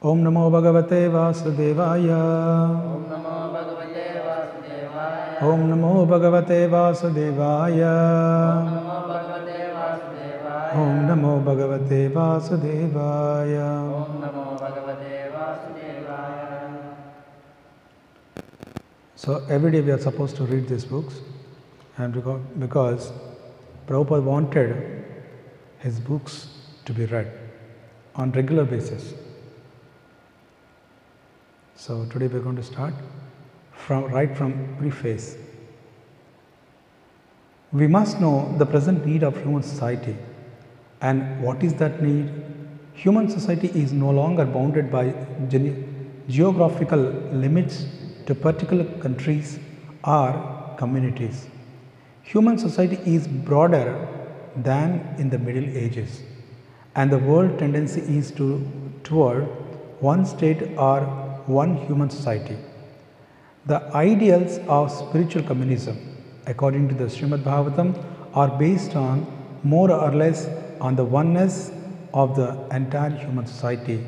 Om Namo Bhagavate Vasudevaya. Om Namo Bhagavate Vasudevaya. Om Namo Bhagavate Vasudevaya. So every day we are supposed to read these books, and because Prabhupada wanted his books to be read on regular basis. So today we are going to start right from Preface. We must know the present need of human society. And what is that need? Human society is no longer bounded by geographical limits to particular countries or communities. Human society is broader than in the Middle Ages, and the world tendency is toward one state or one human society. The ideals of spiritual communism, according to the Srimad Bhagavatam, are based on more or less on the oneness of the entire human society,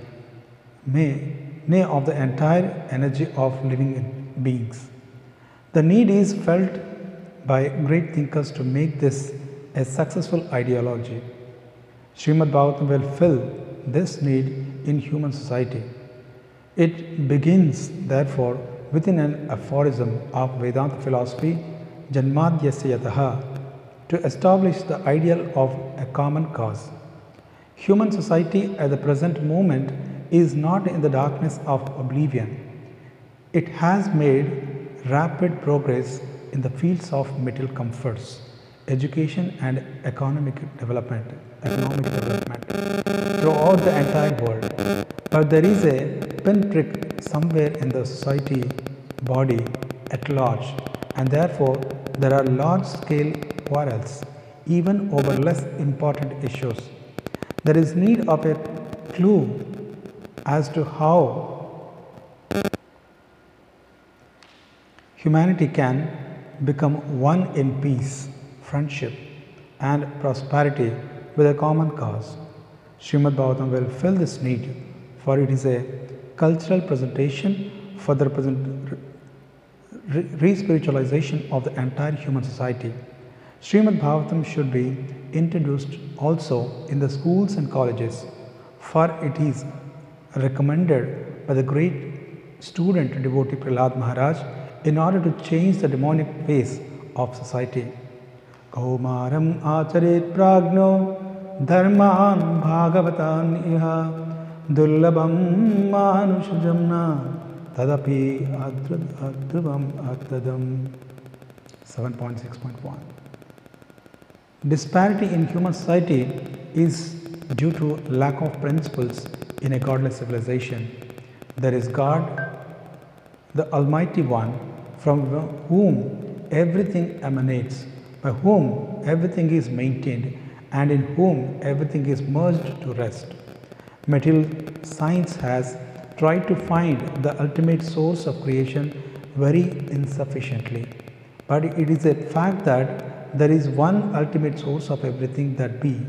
nay of the entire energy of living beings. The need is felt by great thinkers to make this a successful ideology. Srimad Bhagavatam will fill this need in human society. It begins, therefore, within an aphorism of Vedanta philosophy, Janmadhyasya Yataha, to establish the ideal of a common cause. Human society at the present moment is not in the darkness of oblivion. It has made rapid progress in the fields of material comforts, education and economic development throughout the entire world. But there is a pinprick somewhere in the society body at large, and therefore there are large-scale quarrels, even over less important issues. There is need of a clue as to how humanity can become one in peace, friendship, and prosperity with a common cause. Srimad Bhagavatam will fill this need, for it is a cultural presentation for the re-spiritualization of the entire human society. Srimad Bhagavatam should be introduced also in the schools and colleges, for it is recommended by the great student devotee Prahlad Maharaj in order to change the demonic face of society. Kaumaram acharet pragno dharman bhagavatan iha dullabam manushajamna tadapi adruvam adadam. 7.6.1. Disparity in human society is due to lack of principles in a godless civilization. There is God, the Almighty One, from whom everything emanates, by whom everything is maintained, and in whom everything is merged to rest. Material science has tried to find the ultimate source of creation very insufficiently, but it is a fact that there is one ultimate source of everything that be.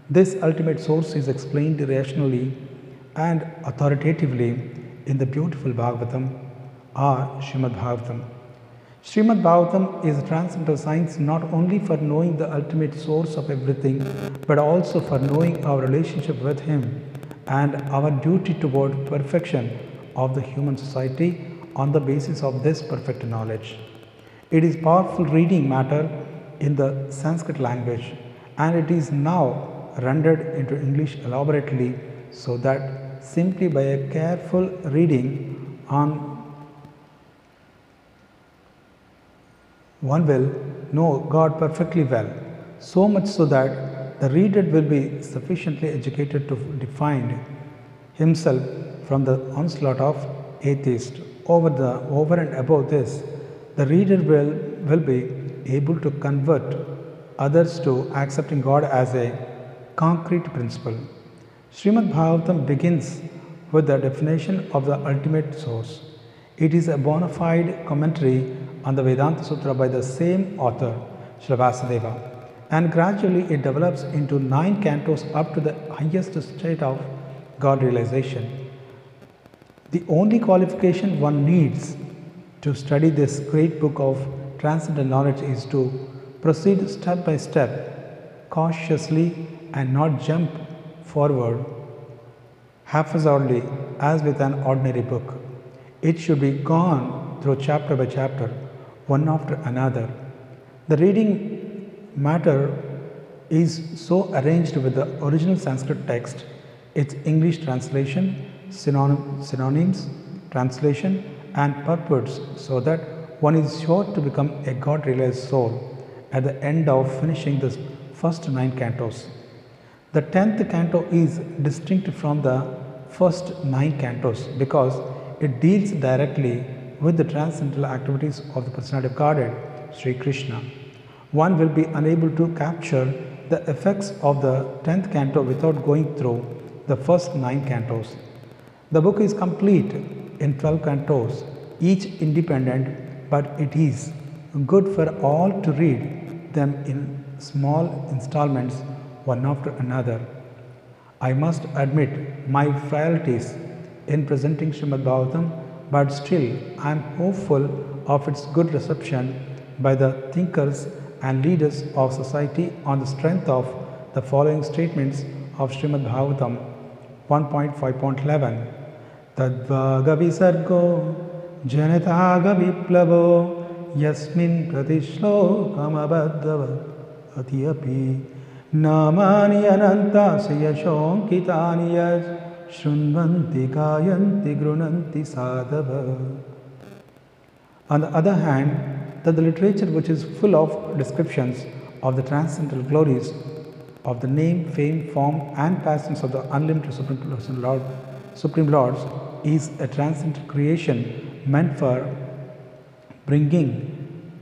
This ultimate source is explained rationally and authoritatively in the beautiful Bhagavatam or Srimad Bhagavatam. Srimad Bhagavatam is a transcendental science not only for knowing the ultimate source of everything, but also for knowing our relationship with Him and our duty toward perfection of the human society on the basis of this perfect knowledge. It is powerful reading matter in the Sanskrit language, and it is now rendered into English elaborately, so that simply by a careful reading on one will know God perfectly well, so much so that the reader will be sufficiently educated to defend himself from the onslaught of atheists. Over and above this, the reader will be able to convert others to accepting God as a concrete principle. Srimad Bhagavatam begins with the definition of the ultimate source. It is a bona fide commentary on the Vedanta Sutra by the same author, Srila Vasudeva, and gradually it develops into 9 cantos up to the highest state of God realization. The only qualification one needs to study this great book of transcendental knowledge is to proceed step by step, cautiously, and not jump forward haphazardly as with an ordinary book. It should be gone through chapter by chapter, one after another. The reading matter is so arranged with the original Sanskrit text, its English translation, synonyms, translation, and purports, so that one is sure to become a God realized soul at the end of finishing the first 9 cantos. The 10th canto is distinct from the first 9 cantos because it deals directly with the transcendental activities of the personality of Godhead, Sri Krishna. One will be unable to capture the effects of the 10th canto without going through the first 9 cantos. The book is complete in 12 cantos, each independent, but it is good for all to read them in small installments, one after another. I must admit my frailties in presenting Srimad Bhagavatam, but still I am hopeful of its good reception by the thinkers and leaders of society on the strength of the following statements of Srimad Bhagavatam 1.5.11. Tadvaga visargo janataga viplavo yasmin pratishlokam abhaddava atiyapi namani ananta sayashonkitani yas Shrunvanti gayanti grunanti sadhava. On the other hand, that the literature which is full of descriptions of the transcendental glories of the name, fame, form, and passions of the unlimited Supreme Lords is a transcendental creation meant for bringing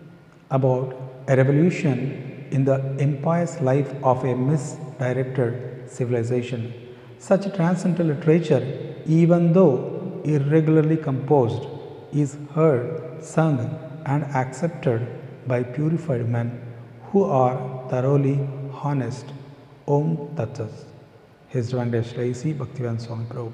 about a revolution in the impious life of a misdirected civilization. Such transcendental literature, even though irregularly composed, is heard, sung, and accepted by purified men who are thoroughly honest. Om Tat Sat. His Divine Grace Bhaktivedanta Swami Prabhupada.